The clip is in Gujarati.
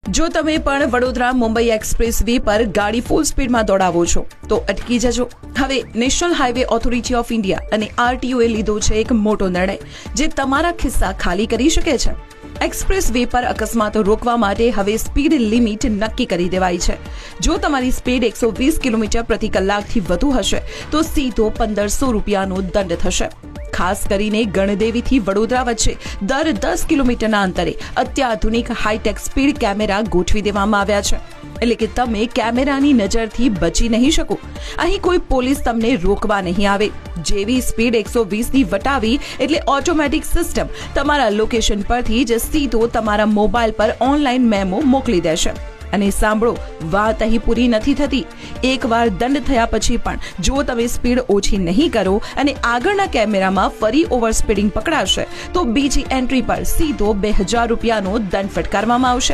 જો તમે પણ વડોદરા મુંબઈ એક્સપ્રેસ વે પર ગાડી ફૂલ સ્પીડમાં દોડાવો છો તો અટકી જજો. હવે national highway authority of India અને RTOએ લીધો છે એક મોટો નિર્ણય, જે તમારા ખિસ્સા ખાલી કરી શકે છે. એક્સપ્રેસ વે પર અકસ્માતો રોકવા માટે હવે સ્પીડ લિમિટ નક્કી કરી દેવાઈ છે. જો તમારી સ્પીડ 120 કિલોમીટર પ્રતિ કલાકથી વધુ હશે તો સીધો 1500 રૂપિયાનો દંડ થશે. ખાસ કરીને ગણદેવીથી વડોદરા વચ્ચે દર 10 કિલોમીટરના અંતરે અત્યાધુનિક હાઈટેક સ્પીડ કેમેરા ગોઠવી દેવામાં આવ્યા છે, એટલે કે તમે કેમેરાની નજરથી બચી નહીં શકો. અહીં કોઈ પોલીસ તમને રોકવા નહીં આવે. જેવી સ્પીડ 120ની વટાવી એટલે ઓટોમેટિક સિસ્ટમ તમારા લોકેશન પરથી જ સીધો તમારા મોબાઈલ પર ઓનલાઈન મેમો મોકલી દેશે. અને સાંભળો, વાત અહીં પૂરી નથી થતી. એકવાર દંડ થયા પછી પણ જો તમે સ્પીડ ઓછી નહીં કરો અને આગળના કેમેરામાં ફરી ઓવર સ્પીડિંગ પકડાશે તો બીજી એન્ટ્રી પર સીધો 2000 રૂપિયાનો દંડ ફટકારવામાં આવશે.